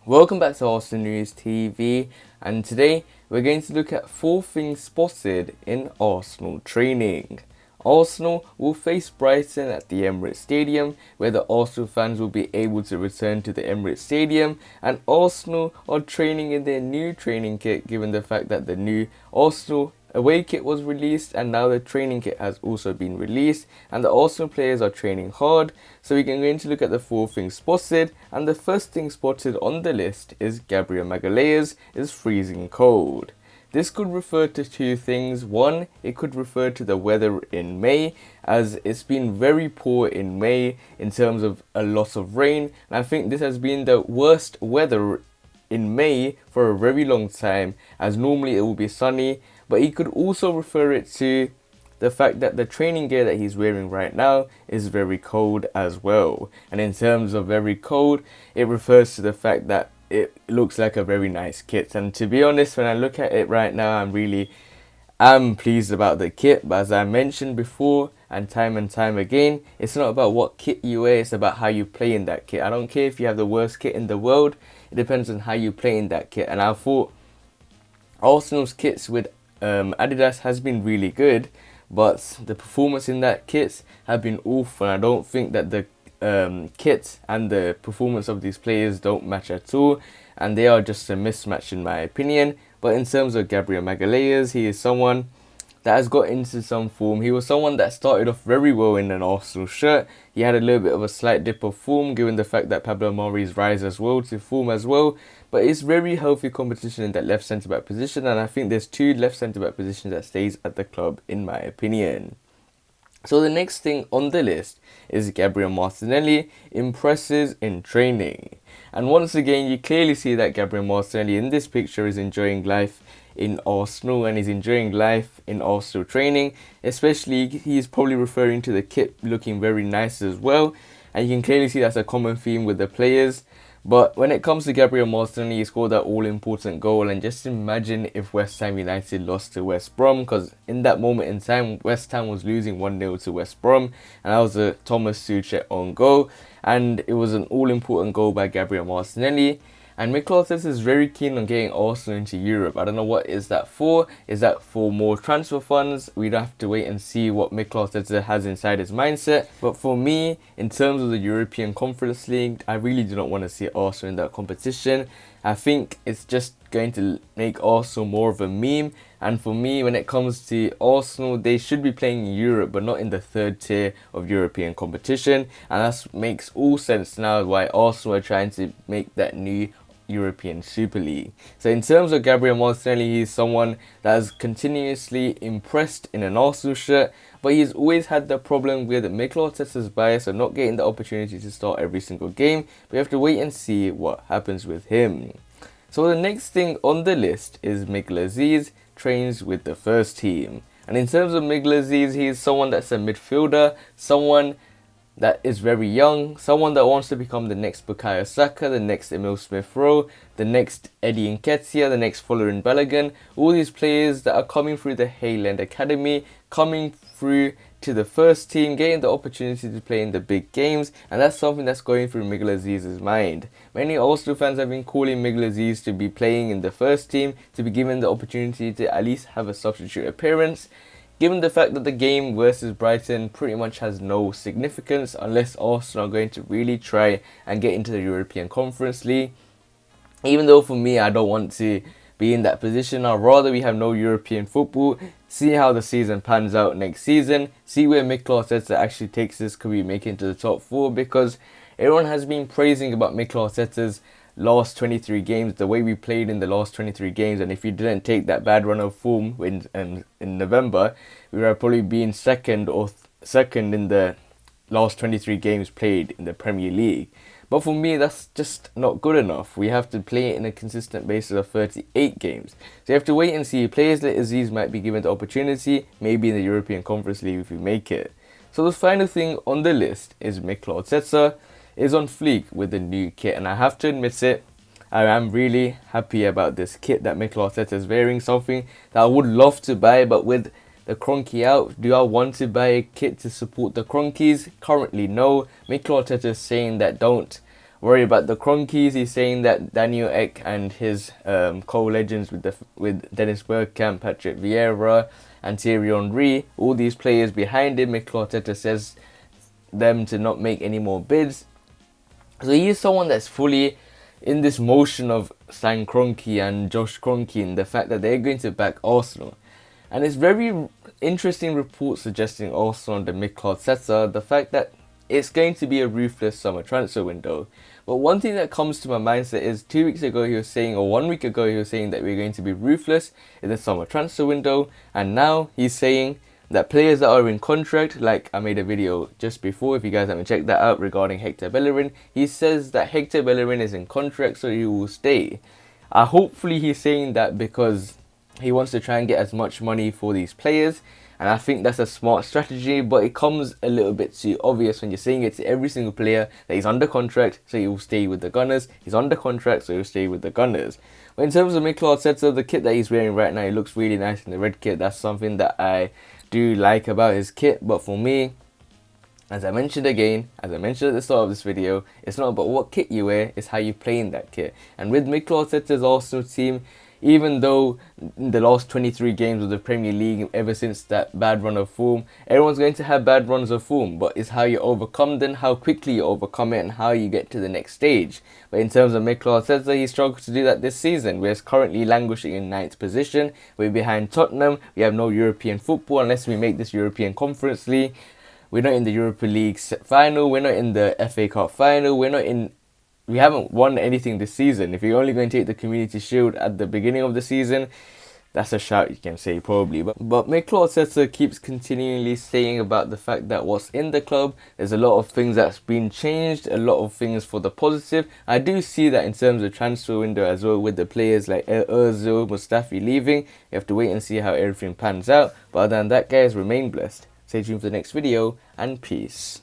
Welcome back to Arsenal News TV, and today we're going to look at 4 things spotted in Arsenal training. Arsenal will face Brighton at the Emirates Stadium, where the Arsenal fans will be able to return to the Emirates Stadium, and Arsenal are training in their new training kit given the fact that the new Arsenal away kit was released and now the training kit has also been released, and the Arsenal players are training hard. So we can go into look at the 4 things spotted, and the first thing spotted on the list is Gabriel Magalhães is freezing cold. This could refer to 2 things. One, it could refer to the weather in May, as it's been very poor in May in terms of a lot of rain, and I think this has been the worst weather in May for a very long time, as normally it will be sunny. But he could also refer it to the fact that the training gear that he's wearing right now is very cold as well. And in terms of very cold, it refers to the fact that it looks like a very nice kit. And to be honest, when I look at it right now, I'm pleased about the kit. But as I mentioned before and time again, it's not about what kit you wear, it's about how you play in that kit. I don't care if you have the worst kit in the world, it depends on how you play in that kit. And I thought Arsenal's kits with Adidas has been really good, but the performance in that kit have been awful. I don't think that the kit and the performance of these players don't match at all, and they are just a mismatch in my opinion. But in terms of Gabriel Magalhães, he is someone that has got into some form. He was someone that started off very well in an Arsenal shirt. He had a little bit of a slight dip of form given the fact that Pablo Mari's rise as well to form as well. But it's very healthy competition in that left centre-back position, and I think there's 2 left centre-back positions that stays at the club in my opinion. So the next thing on the list is Gabriel Martinelli impresses in training. And once again, you clearly see that Gabriel Martinelli in this picture is enjoying life in Arsenal, and he's enjoying life in Arsenal training. Especially, he's probably referring to the kit looking very nice as well, and you can clearly see that's a common theme with the players. But when it comes to Gabriel Martinelli, he scored that all-important goal, and just imagine if West Ham United lost to West Brom, because in that moment in time, West Ham was losing 1-0 to West Brom, and that was a Thomas Tuchel own goal, and it was an all-important goal by Gabriel Martinelli. And Mikel is very keen on getting Arsenal into Europe. I don't know what is that for. Is that for more transfer funds? We'd have to wait and see what Mikel has inside his mindset. But for me, in terms of the European Conference League, I really do not want to see Arsenal in that competition. I think it's just going to make Arsenal more of a meme. And for me, when it comes to Arsenal, they should be playing in Europe, but not in the 3rd tier of European competition. And that makes all sense now why Arsenal are trying to make that new European Super League. So in terms of Gabriel Martinelli, he's someone that has continuously impressed in an Arsenal shirt, but he's always had the problem with Mikel Arteta's bias of not getting the opportunity to start every single game. We have to wait and see what happens with him. So the next thing on the list is Miguel Aziz trains with the first team. And in terms of Miguel Aziz, he is someone that's a midfielder, someone that is very young, someone that wants to become the next Bukayo Saka, the next Emil Smith-Rowe, the next Eddie Nketiah, the next Folarin Balogun. All these players that are coming through the Hayland Academy, coming through to the first team, getting the opportunity to play in the big games, and that's something that's going through Miguel Aziz's mind. Many Arsenal fans have been calling Miguel Aziz to be playing in the first team, to be given the opportunity to at least have a substitute appearance, given the fact that the game versus Brighton pretty much has no significance unless Arsenal are going to really try and get into the European Conference League. Even though for me, I don't want to be in that position. I'd rather we have no European football, see how the season pans out next season, see where Mikel Arteta actually takes this, could we make it into the top 4, because everyone has been praising about Mikel Arteta's last 23 games, the way we played in the last 23 games, and if you didn't take that bad run of form in November, we would probably been second in the last 23 games played in the Premier League. But for me, that's just not good enough. We have to play it in a consistent basis of 38 games. So you have to wait and see. Players like Aziz might be given the opportunity, maybe in the European Conference League if we make it. So the final thing on the list is Mikel Arteta is on fleek with the new kit, and I have to admit it, I am really happy about this kit that Mikel Arteta is wearing, something that I would love to buy, but with the Kroenke out, do I want to buy a kit to support the Kroenkes? Currently no. Mikel Arteta is saying that don't worry about the Cronkies. He's saying that Daniel Ek and his co-legends with Dennis Bergkamp, Patrick Vieira and Thierry Henry, all these players behind him, Mikel Arteta says them to not make any more bids. So he is someone that's fully in this motion of Stan Kroenke and Josh Kroenke, and the fact that they're going to back Arsenal. And it's very interesting reports suggesting also under Mikel Arteta the fact that it's going to be a ruthless summer transfer window. But one thing that comes to my mindset is 2 weeks ago he was saying, or 1 week ago he was saying that we're going to be ruthless in the summer transfer window, and now he's saying that players that are in contract, like I made a video just before, if you guys haven't checked that out, regarding Hector Bellerin, he says that Hector Bellerin is in contract so he will stay. Hopefully he's saying that because he wants to try and get as much money for these players, and I think that's a smart strategy, but it comes a little bit too obvious when you're saying it to every single player that he's under contract so he will stay with the Gunners, he's under contract so he'll stay with the Gunners. But in terms of Mikel Arteta, the kit that he's wearing right now, he looks really nice in the red kit. That's something that I do like about his kit. But for me, as I mentioned at the start of this video, it's not about what kit you wear, it's how you play in that kit. And with Mikel Arteta's Arsenal team, even though in the last 23 games of the Premier League, ever since that bad run of form, everyone's going to have bad runs of form, but it's how you overcome them, how quickly you overcome it, and how you get to the next stage. But in terms of Mikel Arteta, he struggled to do that this season. We're currently languishing in 9th position. We're behind Tottenham. We have no European football unless we make this European Conference League. We're not in the Europa League final. We're not in the FA Cup final. We haven't won anything this season. If you're only going to take the Community Shield at the beginning of the season, that's a shout, you can say, probably. But Mikel Arteta keeps continually saying about the fact that what's in the club, there's a lot of things that's been changed, a lot of things for the positive. I do see that in terms of transfer window as well, with the players like Ozil, Mustafi leaving. You have to wait and see how everything pans out. But other than that, guys, remain blessed. Stay tuned for the next video, and peace.